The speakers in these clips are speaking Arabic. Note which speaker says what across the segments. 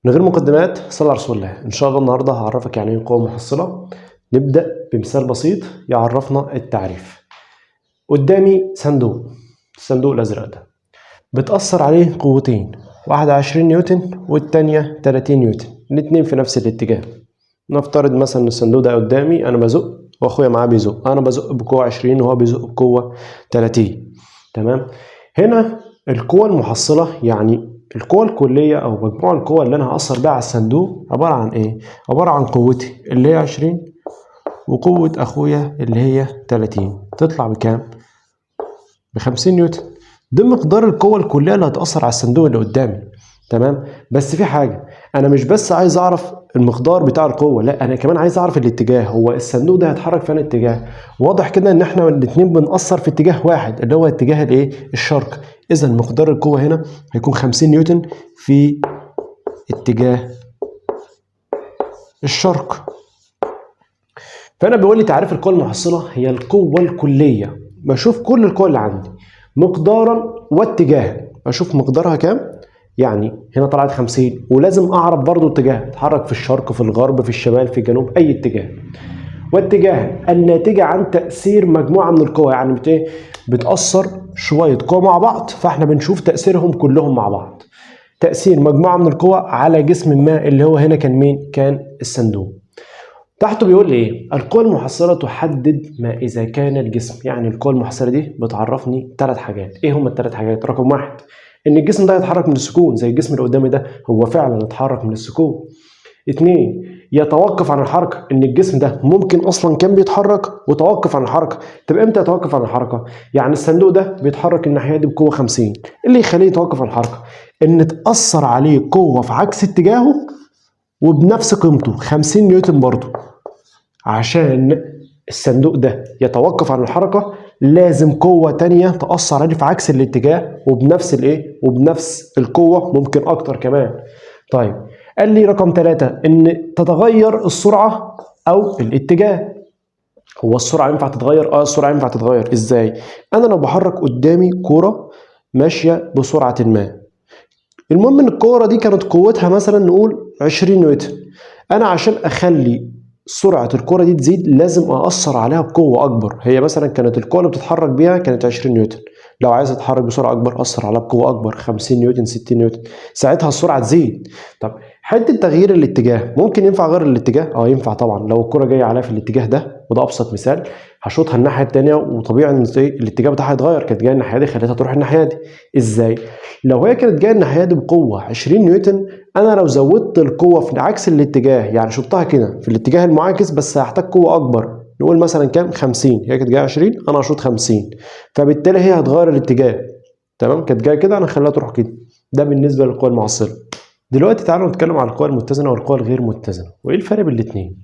Speaker 1: من غير مقدمات، صلى على رسول الله. ان شاء الله النهارده هعرفك يعني ايه قوه محصله. نبدا بمثال بسيط يعرفنا التعريف. قدامي صندوق، الصندوق الازرق ده بتاثر عليه قوتين، واحده 20 نيوتن والتانيه 30 نيوتن، الاتنين في نفس الاتجاه. نفترض مثلا ان الصندوق ده قدامي، انا بزق واخويا معاه بيزق، انا بزق بقوه 20 وهو بيزق بقوه 30. تمام. هنا القوه المحصله يعني القوة الكلية أو مجموع القوى اللي أنا هأثر بيها على الصندوق عبارة عن إيه؟ عبارة عن قوتي اللي هي 20 وقوة أخويا اللي هي 30، تطلع بكام؟ ب50 نيوتن. ده مقدار القوة الكلية اللي هتأثر على الصندوق اللي قدامي. تمام؟ بس في حاجة، أنا مش بس عايز أعرف المقدار بتاع القوة، لا أنا كمان عايز أعرف الاتجاه، هو الصندوق ده هيتحرك في أي اتجاه؟ واضح كده إن إحنا الاتنين بنأثر في اتجاه واحد اللي هو اتجاه الإيه؟ الشرق. إذا مقدار القوة هنا هيكون 50 نيوتن في اتجاه الشرق. فانا بيقول لي تعريف القوه المحصله هي القوه الكليه، بشوف كل القوى اللي عندي مقدارا واتجاها، اشوف مقدارها كام. يعني هنا طلعت 50 ولازم اعرف برضو اتجاهها، تتحرك في الشرق في الغرب في الشمال في الجنوب اي اتجاه. واتجاهها الناتجه عن تاثير مجموعه من القوى، يعني بتاثر شويه قوى مع بعض، فاحنا بنشوف تاثيرهم كلهم مع بعض. تاثير مجموعه من القوى على جسم ما اللي هو هنا كان مين؟ كان الصندوق. تحته بيقول لي ايه؟ القوى المحصله تحدد ما اذا كان الجسم، يعني القوى المحصله دي بتعرفني ثلاث حاجات. ايه هم الثلاث حاجات؟ رقم واحد، ان الجسم ده يتحرك من السكون زي الجسم اللي قدامي ده، هو فعلا اتحرك من السكون. اتنين، يتوقف عن الحركه، ان الجسم ده ممكن اصلا كان بيتحرك وتوقف عن الحركه. طب امتى يتوقف عن الحركه؟ يعني الصندوق ده بيتحرك الناحيه دي بقوه 50، اللي يخليه يتوقف عن الحركه ان تاثر عليه قوه في عكس اتجاهه وبنفس قيمته 50 نيوتن برضه. عشان الصندوق ده يتوقف عن الحركة لازم قوة تانية تأثر عليه في عكس الاتجاه وبنفس الايه؟ وبنفس القوة، ممكن أكتر كمان. طيب، قال لي رقم 3 إن تتغير السرعة أو الاتجاه. هو السرعة ينفع تتغير؟ السرعة ينفع تتغير. إزاي؟ أنا لو بحرك قدامي كورة ماشية بسرعة ما، المهم إن الكورة دي كانت قوتها مثلا نقول 20 نيوتن، أنا عشان أخلي سرعة الكرة دي تزيد لازم أأثر عليها بقوة أكبر. هي مثلا كانت القوة اللي بتتحرك بيها كانت 20 نيوتن، لو عايز أتحرك بسرعة أكبر أثر عليها بقوة أكبر 50 نيوتن 60 نيوتن، ساعتها السرعة تزيد. طب حتة تغيير الاتجاه، ممكن ينفع أغير الاتجاه؟ ينفع طبعا. لو الكرة جاية عليها في الاتجاه ده، وده أبسط مثال، هشوطها الناحية التانية وطبيعي إن الاتجاه بتاعها يتغير، كانت جاية الناحية دي خليتها تروح الناحية دي. إزاي؟ لو هي كانت جاية الناحية دي بقوة 20 نيوتن، انا لو زودت القوه في عكس الاتجاه، يعني شطها كده في الاتجاه المعاكس بس هحتاج قوه اكبر، نقول مثلا كام؟ 50. هي كانت جايه 20 انا هشوط 50، فبالتالي هي هتغير الاتجاه. تمام، كانت جايه كده انا هخليها تروح كده. ده بالنسبه للقوى المعصره. دلوقتي تعالوا نتكلم عن القوى المتزنه والقوى الغير متزنه، وايه الفرق بين الاثنين.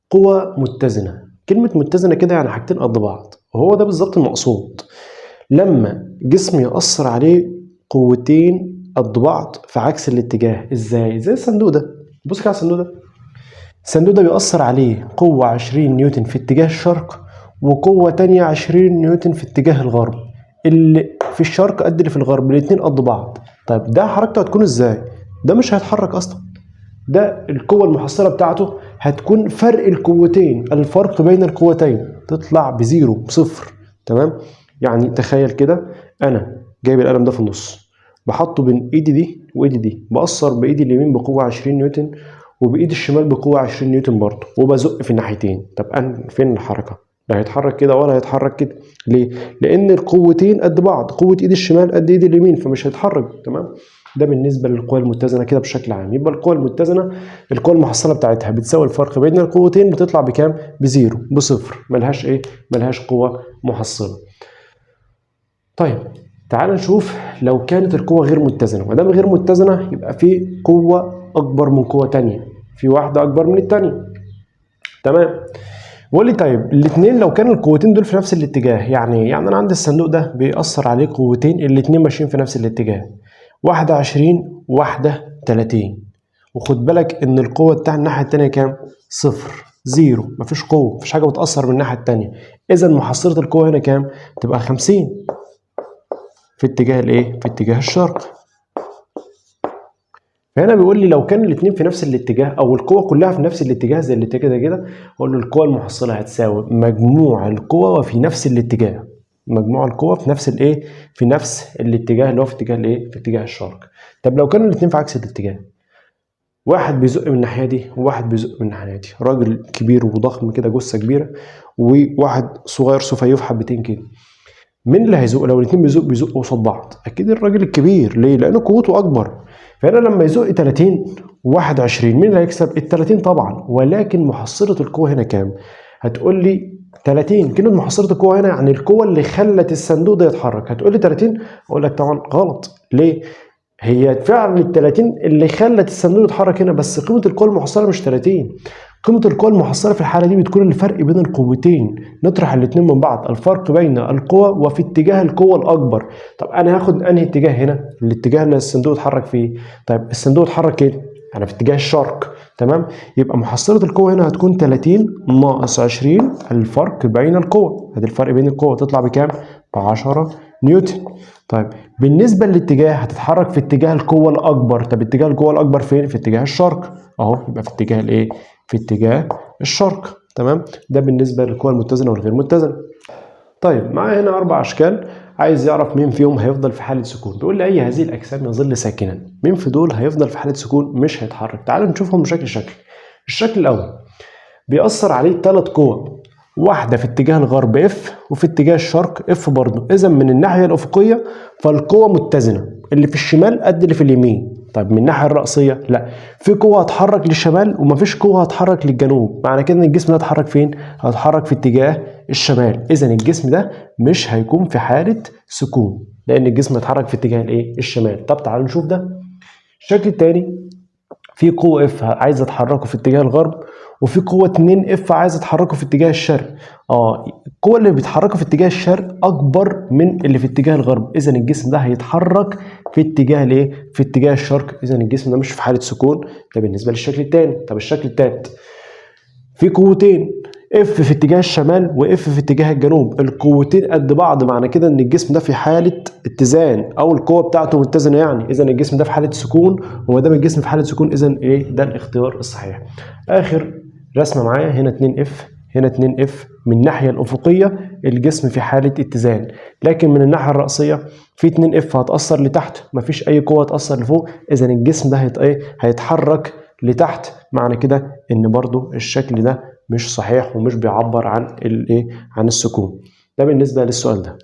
Speaker 1: قوه متزنه، كلمه متزنه كده يعني حاجتين قد بعض، وهو ده بالظبط المقصود. لما جسم يأثر عليه قوتين قد بعض في عكس الاتجاه. ازاي؟ زي الصندوق ده، بص كده على الصندوق ده. الصندوق ده بيأثر عليه قوة 20 نيوتن في اتجاه الشرق، وقوة تانية 20 نيوتن في اتجاه الغرب. اللي في الشرق قد اللي في الغرب، الاتنين قد بعض. طيب ده حركته هتكون ازاي؟ ده مش هيتحرك اصلا، ده القوة المحصلة بتاعته هتكون فرق القوتين، الفرق بين القوتين تطلع بزيرو، بصفر. تمام. يعني تخيل كده، انا جايب القلم ده في النص، بحطه بين ايدي دي وايدي دي، بأثر بايدي اليمين بقوة 20 نيوتن وبايدي الشمال بقوة 20 نيوتن برضه، وبزق في الناحيتين. طب انا فين الحركة؟ لا هيتحرك كده ولا هيتحرك كده. ليه؟ لان القوتين قد بعض، قوة ايد الشمال قد ايد اليمين، فمش هيتحرك. تمام. ده بالنسبة للقوى المتزنة كده بشكل عام. يبقى القوى المتزنة القوى المحصلة بتاعتها بتساوي الفرق بين القوتين، بتطلع بكام؟ بزيرو، بصفر، ملهاش ايه؟ ملهاش قوة محصلة. طيب تعال نشوف لو كانت القوة غير متزنة. ما دام غير متزنة يبقى في قوة أكبر من قوة تانية، في واحدة أكبر من التانية. تمام. بقول لي طيب الاثنين لو كانوا القوتين دول في نفس الاتجاه، يعني انا عندي الصندوق ده بيأثر عليه قوتين الاثنين ماشيين في نفس الاتجاه، واحدة 20 واحدة 30، وخد بالك ان القوة بتاع الناحية التانية كام؟ صفر، زيرو، مفيش قوة، مفيش حاجة بتأثر من الناحية التانية. اذا محصلة القوة هنا كام؟ تبقى 50 في اتجاه الايه؟ في اتجاه الشرق. فهنا بيقول لي لو كان الاثنين في نفس الاتجاه او القوة كلها في نفس الاتجاه زي الاتجاه ده كده، اقول له القوة المحصلة هتساوي مجموع القوى وفي نفس الاتجاه. مجموع القوى في نفس الايه؟ في نفس الاتجاه اللي هو في اتجاه الايه؟ في اتجاه الشرق. طب لو كانوا الاثنين في عكس الاتجاه، واحد بيزق من الناحيه دي وواحد بيزق من الناحيه دي، راجل كبير وضخم كده جثه كبيره وواحد صغير سفيف حبتين كده، مين اللي هيزق؟ لو الاثنين بيزقوا قصاد بعض، اكيد الراجل الكبير. ليه؟ لان قوته اكبر. فهنا لما يزق 30 وواحد 20، مين اللي هيكسب؟ ال 30 طبعا. ولكن محصله القوه هنا كام؟ هتقول لي 30. كلمه محصله القوه هنا يعني القوه اللي خلت الصندوق ده يتحرك. هتقول لي 30، اقول لك طبعا غلط. ليه؟ هي فعلا ال 30 اللي خلت الصندوق يتحرك هنا، بس قيمه القوه المحصله مش 30. قيمه القوه المحصله في الحاله دي بتكون الفرق بين القوتين، نطرح الاثنين من بعض، الفرق بين القوى وفي اتجاه القوه الاكبر. طب انا هاخد انهي اتجاه هنا؟ الاتجاه اللي الصندوق اتحرك فيه. طيب الصندوق اتحرك كده، انا في اتجاه الشرق، تمام؟ يبقى محصله القوه هنا هتكون 30 ناقص 20 الفرق بين القوى. ادي الفرق بين القوى تطلع بكام؟ ب 10 نيوتن. طيب بالنسبه للاتجاه هتتحرك في اتجاه القوه الاكبر. طب اتجاه القوه الاكبر فين؟ في اتجاه الشرق اهو، يبقى في اتجاه الايه؟ في اتجاه الشرق، تمام؟ ده بالنسبه للقوى المتزنه والغير متزنه. طيب معايا هنا 4 اشكال، عايز يعرف مين فيهم هيفضل في حاله سكون. بيقول لي اي هذه الاجسام يظل ساكنا، مين في دول هيفضل في حاله سكون مش هيتحرك؟ تعالوا نشوفهم شكل. الشكل الاول بيأثر عليه 3 قوى، واحدة في اتجاه الغرب اف وفي اتجاه الشرق اف برضه. اذا من الناحية الافقية فالقوة متزنة، اللي في الشمال قد اللي في اليمين. طيب من الناحية الرأسية لا، في قوة هتحرك للشمال ومفيش قوة هتحرك للجنوب. معنى كده ان الجسم ده هيتحرك فين؟ هيتحرك في اتجاه الشمال. اذا الجسم ده مش هيكون في حالة سكون، لان الجسم هيتحرك في اتجاه الايه؟ الشمال. طب تعالوا نشوف ده. الشكل الثاني، في قوة اف عايزة تحركه في اتجاه الغرب، وفي قوة 2 اف عايزة تحركه في اتجاه الشرق. القوة اللي بيتحركوا في اتجاه الشرق أكبر من اللي في اتجاه الغرب، إذا الجسم ده هيتحرك في اتجاه الإيه؟ في اتجاه الشرق، إذا الجسم ده مش في حالة سكون. ده بالنسبة للشكل الثاني. طب الشكل الثالث، في قوتين اف في اتجاه الشمال واف في اتجاه الجنوب، القوتين قد بعض، معنى كده ان الجسم ده في حاله اتزان او القوه بتاعته متزنه يعني، اذا الجسم ده في حاله سكون. وما دام الجسم في حاله سكون اذا ايه؟ ده الاختيار الصحيح. اخر رسمه معايا هنا 2 اف هنا 2 اف، من الناحيه الافقيه الجسم في حاله اتزان، لكن من الناحيه الراسيه في 2 اف هتاثر لتحت، مفيش اي قوه تاثر لفوق، اذا الجسم ده هيتحرك لتحت. معنى كده ان برضو الشكل ده مش صحيح ومش بيعبر عن الايه؟ عن السكون. ده بالنسبه للسؤال ده.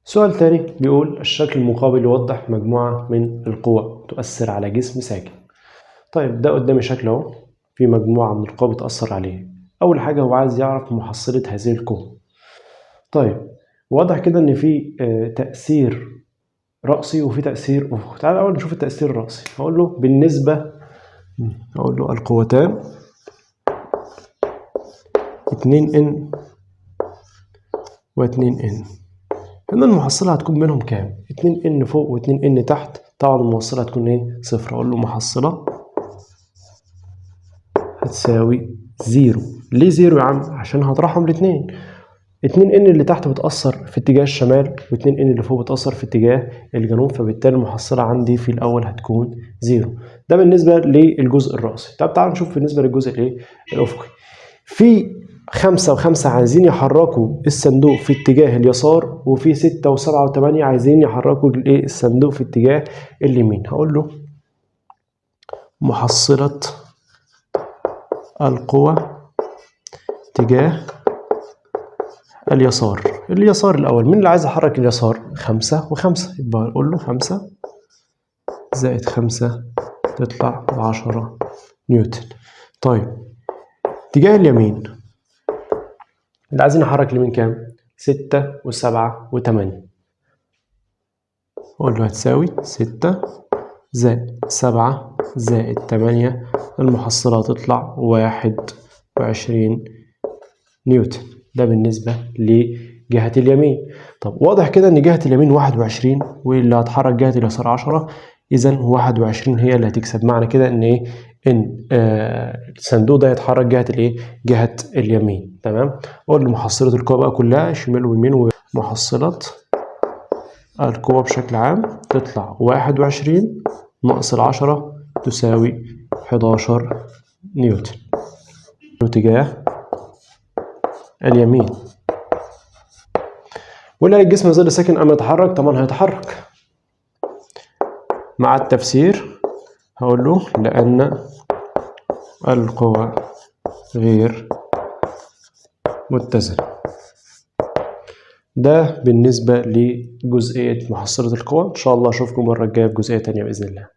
Speaker 1: سؤال تاني بيقول الشكل المقابل يوضح مجموعه من القوى تؤثر على جسم ساكن. طيب ده قدامي شكل اهو، في مجموعه من القوى بتاثر عليه. اول حاجه هو عايز يعرف محصله هذه القوه. طيب واضح كده ان في تاثير راسي وفي تاثير افقي. تعال الاول نشوف التاثير الراسي. هقول له القوتان 2N و2N. هنا المحصلة هتكون بينهم كام؟ 2N فوق و2N تحت، طبعا المحصلة هتكون ايه؟ صفر. اقول له محصلة هتساوي 0. ليه 0 يا عم؟ عشان هطرحهم الاتنين. 2N اللي تحت بتأثر في اتجاه الشمال و2N اللي فوق بتأثر في اتجاه الجنوب، فبالتالي المحصلة عندي في الأول هتكون 0. ده بالنسبة للجزء الرأسي. طب تعالوا نشوف بالنسبة للجزء الايه؟ الأفقي. في 5 و5 عايزين يحركوا الصندوق في اتجاه اليسار، وفي 6 و7 و8 عايزين يحركوا الصندوق في اتجاه اليمين. هقول له محصلة القوى اتجاه اليسار. اليسار الأول، مين اللي عايز يحرك اليسار؟ 5 و5، يبقى نقول له 5 زائد 5 تطلع 10 نيوتن. طيب اتجاه اليمين اللي عايزين نحرك اليمين كام؟ 6 و7 و8. أقول له هتساوي 6 زائد 7 زائد 8، المحصلة هتطلع 21 نيوتن. ده بالنسبة لجهة اليمين. طب واضح كده إن جهة اليمين 21 واللي هتحرك جهة اليسار 10، إذا 21 هي اللي هتكسب. معنى كده إن إيه؟ إن الصندوق ده يتحرك جهة الإيه؟ جهة اليمين. تمام؟ أقول له محصلة القوى بقى كلها شمال ويمين، ومحصلة القوى بشكل عام تطلع 21 ناقص 10 تساوي 11 نيوتن. الاتجاه اليمين. ولا الجسم يظل ساكن أم يتحرك؟ طبعا هيتحرك. مع التفسير هقول له لأن القوى غير متزنة. ده بالنسبة لجزئية محصلة القوى. إن شاء الله أشوفكم المرة الجاية في جزئية تانية بإذن الله.